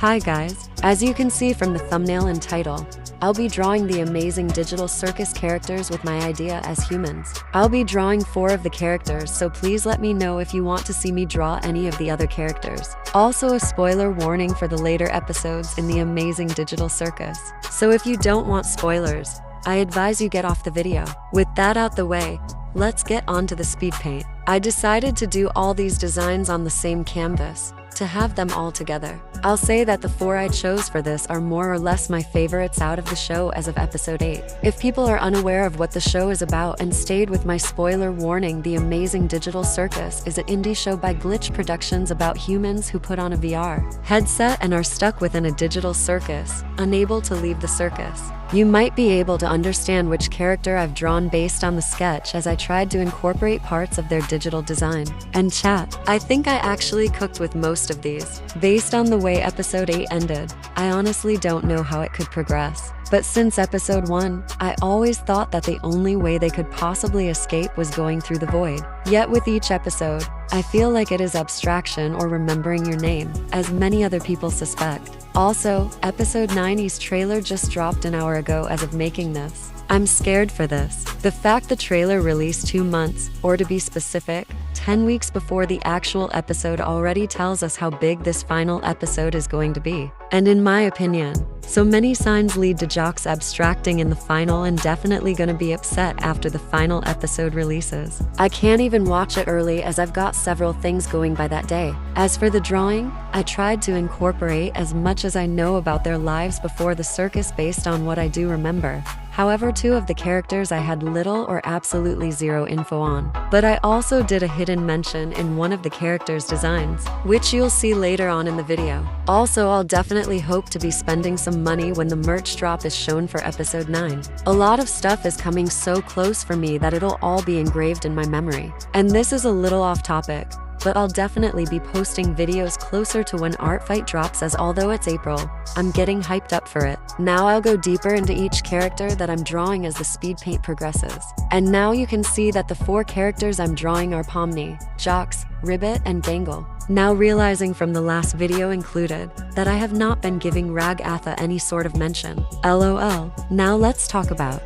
Hi guys, as you can see from the thumbnail and title, I'll be drawing the amazing digital circus characters with my idea as humans. I'll be drawing 4 of the characters, so please let me know if you want to see me draw any of the other characters. Also a spoiler warning for the later episodes in the amazing digital circus. So if you don't want spoilers, I advise you get off the video. With that out the way, let's get on to the speed paint. I decided to do all these designs on the same canvas, to have them all together. I'll say that the 4 I chose for this are more or less my favorites out of the show as of episode 8. If people are unaware of what the show is about and stayed with my spoiler warning, The Amazing Digital Circus is an indie show by Glitch Productions about humans who put on a VR headset and are stuck within a digital circus, unable to leave the circus. You might be able to understand which character I've drawn based on the sketch, as I tried to incorporate parts of their digital design. And chat, I think I actually cooked with most of these. Based on the way episode 8 ended, I honestly don't know how it could progress. But since episode 1, I always thought that the only way they could possibly escape was going through the void. Yet with each episode, I feel like it is abstraction or remembering your name, as many other people suspect. Also, episode 9's trailer just dropped an hour ago as of making this. I'm scared for this. The fact the trailer released 2 months, or to be specific, 10 weeks before the actual episode already tells us how big this final episode is going to be. And in my opinion, so many signs lead to Jocks abstracting in the final and definitely gonna be upset after the final episode releases. I can't even watch it early as I've got several things going by that day. As for the drawing, I tried to incorporate as much as I know about their lives before the circus based on what I do remember. However, 2 of the characters I had little or absolutely zero info on. But I also did a hidden mention in one of the characters' designs, which you'll see later on in the video. Also, I'll definitely hope to be spending some money when the merch drop is shown for episode 9. A lot of stuff is coming so close for me that it'll all be engraved in my memory. And this is a little off topic, but I'll definitely be posting videos closer to when Art Fight drops, as although it's April, I'm getting hyped up for it. Now I'll go deeper into each character that I'm drawing as the speed paint progresses. And now you can see that the 4 characters I'm drawing are Pomni, Jocks, Ribbit, and Gangle. Now realizing from the last video included that I have not been giving Rag Atha any sort of mention. LOL. Now let's talk about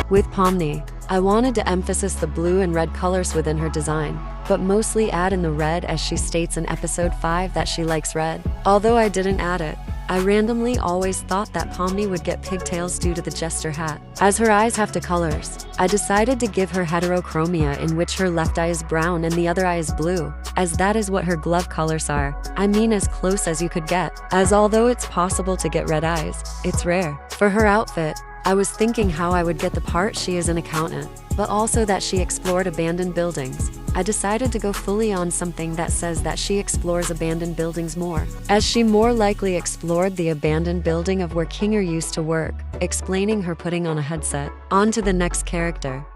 with Pomni, I wanted to emphasize the blue and red colors within her design, but mostly add in the red, as she states in episode 5 that she likes red. Although I didn't add it, I randomly always thought that Pomni would get pigtails due to the jester hat. As her eyes have 2 colors, I decided to give her heterochromia, in which her left eye is brown and the other eye is blue, as that is what her glove colors are. I mean, as close as you could get, as although it's possible to get red eyes, it's rare. For her outfit, I was thinking how I would get the part she is an accountant, but also that she explored abandoned buildings. I decided to go fully on something that says that she explores abandoned buildings more, as she more likely explored the abandoned building of where Kinger used to work, explaining her putting on a headset. On to the next character.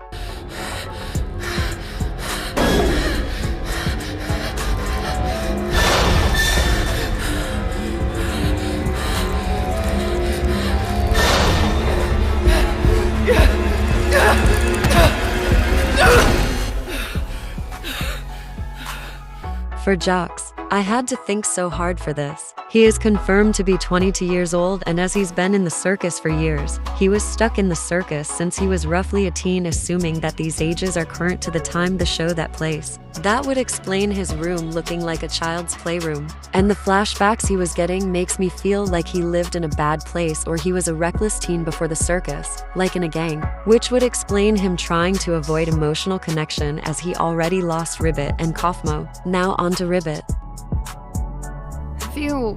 For Jocks, I had to think so hard for this. He is confirmed to be 22 years old, and as he's been in the circus for years, he was stuck in the circus since he was roughly a teen, assuming that these ages are current to the time the show that place. That would explain his room looking like a child's playroom. And the flashbacks he was getting makes me feel like he lived in a bad place, or he was a reckless teen before the circus, like in a gang, which would explain him trying to avoid emotional connection as he already lost Ribbit and Kaufmo. Now on to Ribbit. Have you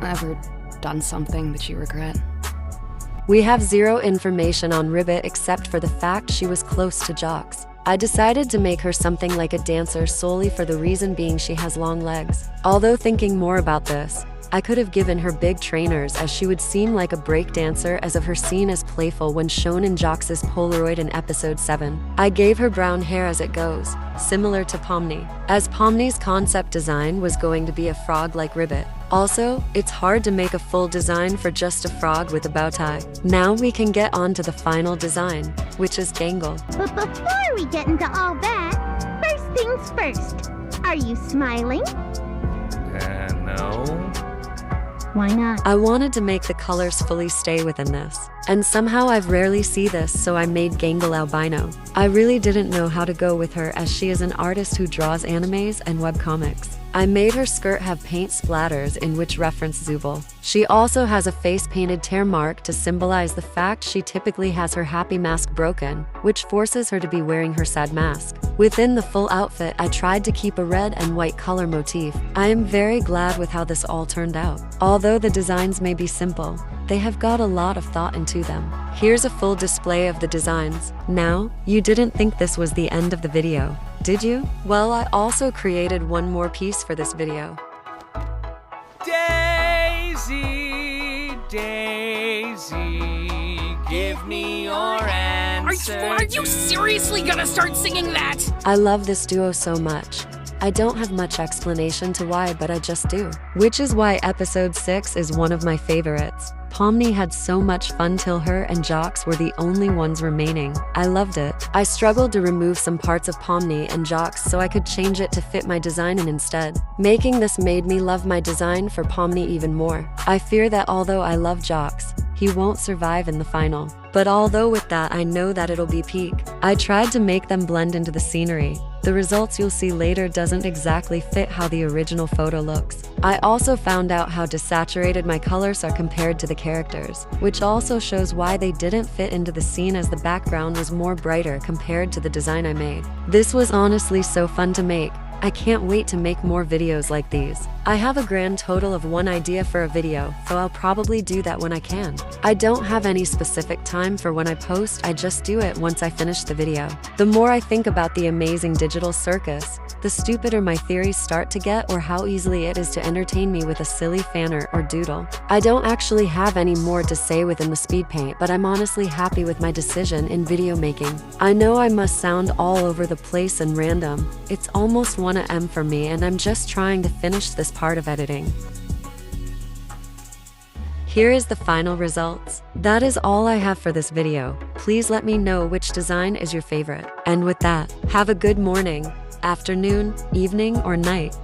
ever done something that you regret? We have zero information on Ribbit except for the fact she was close to Jocks. I decided to make her something like a dancer solely for the reason being she has long legs. Although thinking more about this, I could have given her big trainers, as she would seem like a break dancer as of her scene as playful when shown in Jocks' Polaroid in episode 7. I gave her brown hair as it goes, similar to Pomni, as Pomni's concept design was going to be a frog like Ribbit. Also, it's hard to make a full design for just a frog with a bow tie. Now we can get on to the final design, which is Gangle. But before we get into all that, first things first. Are you smiling? No. Why not? I wanted to make the colors fully stay within this. And somehow I've rarely see this, so I made Gangle albino. I really didn't know how to go with her as she is an artist who draws animes and webcomics. I made her skirt have paint splatters in which reference Zubul. She also has a face-painted tear mark to symbolize the fact she typically has her happy mask broken, which forces her to be wearing her sad mask. Within the full outfit, I tried to keep a red and white color motif. I am very glad with how this all turned out. Although the designs may be simple, they have got a lot of thought into them. Here's a full display of the designs. Now, you didn't think this was the end of the video, did you? Well, I also created one more piece for this video. Daisy, Daisy, give me your answer. Are you seriously gonna start singing that? I love this duo so much. I don't have much explanation to why, but I just do. Which is why episode 6 is one of my favorites. Pomni had so much fun till her and Jocks were the only ones remaining. I loved it. I struggled to remove some parts of Pomni and Jocks so I could change it to fit my design in instead. Making this made me love my design for Pomni even more. I fear that although I love Jocks, he won't survive in the final. But although with that I know that it'll be peak. I tried to make them blend into the scenery. The results you'll see later doesn't exactly fit how the original photo looks. I also found out how desaturated my colors are compared to the characters, which also shows why they didn't fit into the scene as the background was more brighter compared to the design I made. This was honestly so fun to make. I can't wait to make more videos like these. I have a grand total of 1 idea for a video, so I'll probably do that when I can. I don't have any specific time for when I post, I just do it once I finish the video. The more I think about the amazing digital circus, the stupider my theories start to get or how easily it is to entertain me with a silly fanart or doodle. I don't actually have any more to say within the speed paint, but I'm honestly happy with my decision in video making. I know I must sound all over the place and random. It's almost 1 AM for me and I'm just trying to finish this part of editing. Here is the final results. That is all I have for this video. Please let me know which design is your favorite. And with that, have a good morning, afternoon, evening, or night.